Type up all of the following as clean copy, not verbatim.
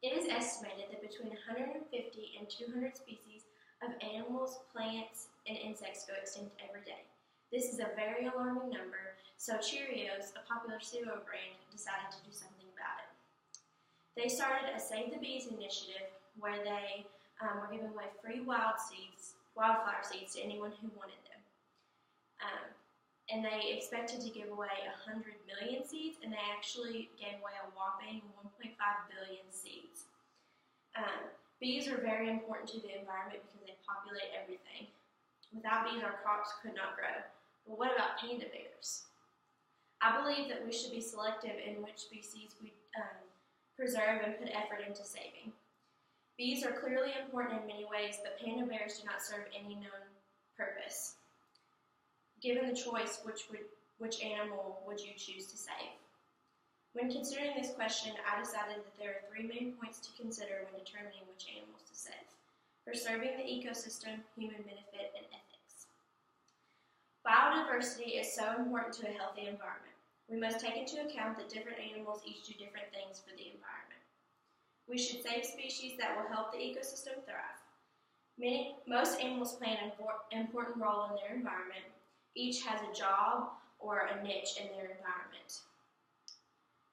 It is estimated that between 150 and 200 species of animals, plants, and insects go extinct every day. This is a very alarming number, so Cheerios, a popular cereal brand, decided to do something about it. They started a Save the Bees initiative where they were giving away free wildflower seeds to anyone who wanted them. And they expected to give away 100 million seeds, and they actually gave away a whopping 1.5 billion seeds. Bees are very important to the environment because they populate everything. Without bees, our crops could not grow. But what about panda bears? I believe that we should be selective in which species we preserve and put effort into saving. Bees are clearly important in many ways, but panda bears do not serve any known purpose. Given the choice, which animal would you choose to save? When considering this question, I decided that there are three main points to consider when determining which animals to save: preserving the ecosystem, human benefit, and ethics. Biodiversity is so important to a healthy environment. We must take into account that different animals each do different things for the environment. We should save species that will help the ecosystem thrive. Most animals play an important role in their environment. Each has a job or a niche in their environment.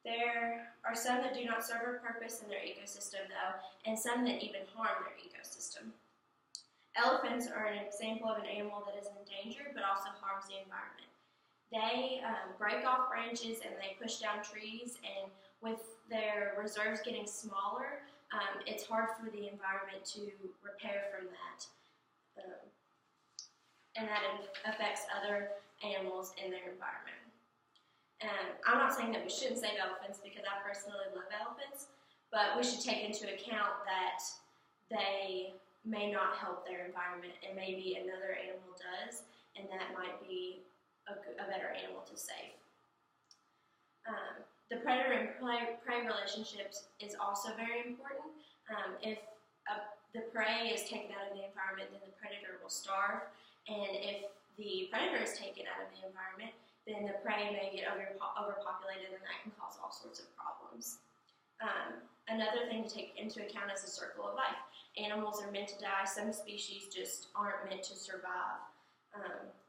There are some that do not serve a purpose in their ecosystem, though, and some that even harm their ecosystem. Elephants are an example of an animal that is endangered but also harms the environment. They break off branches and they push down trees, and with their reserves getting smaller, it's hard for the environment to repair from that. And that affects other animals in their environment. I'm not saying that we shouldn't save elephants because I personally love elephants, but we should take into account that they may not help their environment and maybe another animal does, and that might be a better animal to save. The predator and prey relationships is also very important. If the prey is taken out of the environment, then the predator will starve. And if the predator is taken out of the environment, then the prey may get overpopulated, and that can cause all sorts of problems. Another thing to take into account is the circle of life. Animals are meant to die. Some species just aren't meant to survive.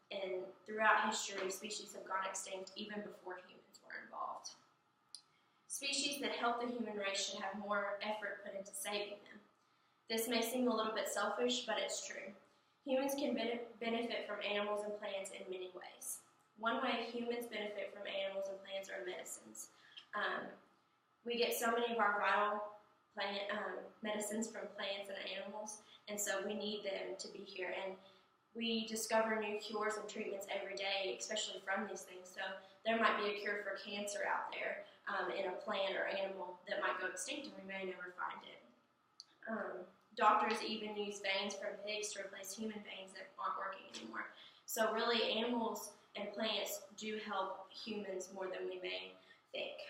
And throughout history, species have gone extinct even before humans were involved. Species that help the human race should have more effort put into saving them. This may seem a little bit selfish, but it's true. Humans can benefit from animals and plants in many ways. One way humans benefit from animals and plants are medicines. We get so many of our vital medicines from plants and animals, and so we need them to be here. And we discover new cures and treatments every day, especially from these things. So there might be a cure for cancer out there in a plant or animal that might go extinct, and we may never find it. Doctors even use veins from pigs to replace human veins that aren't working anymore. So really, animals and plants do help humans more than we may think.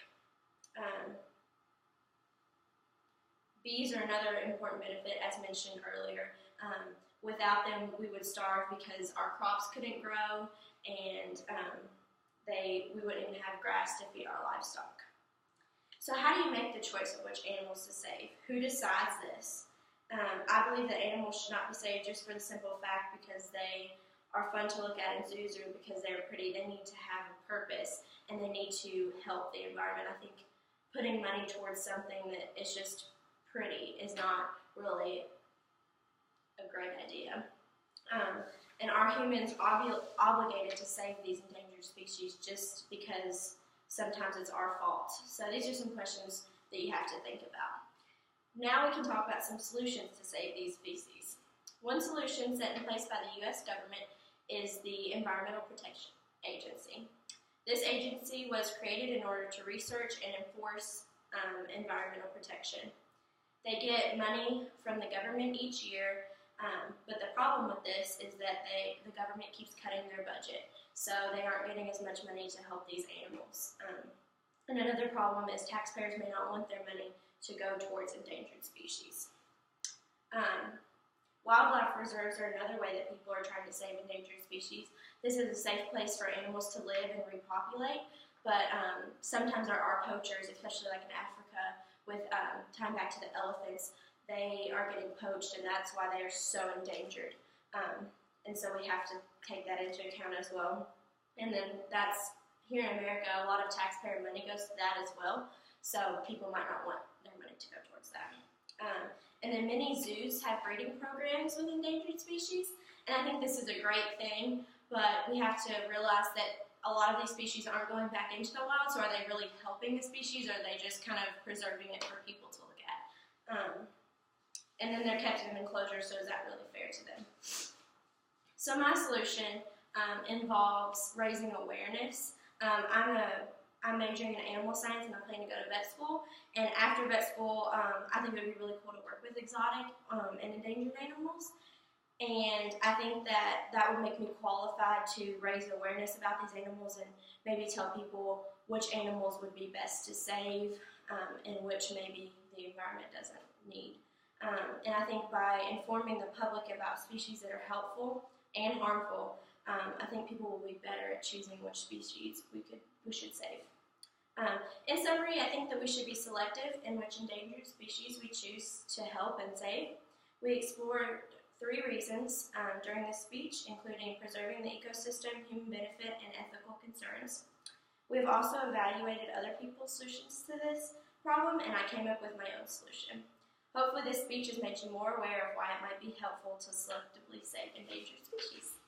Bees are another important benefit, as mentioned earlier. Without them, we would starve because our crops couldn't grow, and we wouldn't even have grass to feed our livestock. So how do you make the choice of which animals to save? Who decides this? I believe that animals should not be saved just for the simple fact because they are fun to look at in zoos or because they're pretty. They need to have a purpose, and they need to help the environment. I think putting money towards something that is just pretty is not really a great idea. And are humans obligated to save these endangered species just because sometimes it's our fault? So these are some questions that you have to think about. Now we can talk about some solutions to save these species. One solution set in place by the U.S. government is the Environmental Protection Agency. This agency was created in order to research and enforce environmental protection. They get money from the government each year, but the problem with this is that the government keeps cutting their budget, so they aren't getting as much money to help these animals. And another problem is taxpayers may not want their money to go towards endangered species. Wildlife reserves are another way that people are trying to save endangered species. This is a safe place for animals to live and repopulate, but sometimes there are poachers, especially like in Africa, with tying back to the elephants, they are getting poached, and that's why they are so endangered. And so we have to take that into account as well. And then that's, here in America, a lot of taxpayer money goes to that as well. So people might not want their money to go towards that. And then many zoos have breeding programs with endangered species. And I think this is a great thing, but we have to realize that a lot of these species aren't going back into the wild, so are they really helping the species, or are they just kind of preserving it for people to look at? And then they're kept in enclosures, so is that really fair to them? So my solution involves raising awareness. I'm majoring in animal science, and I'm planning to go to vet school. And after vet school, I think it would be really cool to work with exotic and endangered animals. And I think that would make me qualified to raise awareness about these animals and maybe tell people which animals would be best to save and which maybe the environment doesn't need. And I think by informing the public about species that are helpful and harmful, I think people will be better at choosing which species we should save. In summary, I think that we should be selective in which endangered species we choose to help and save. We explored 3 reasons during this speech, including preserving the ecosystem, human benefit, and ethical concerns. We have also evaluated other people's solutions to this problem, and I came up with my own solution. Hopefully this speech has made you more aware of why it might be helpful to selectively save endangered species.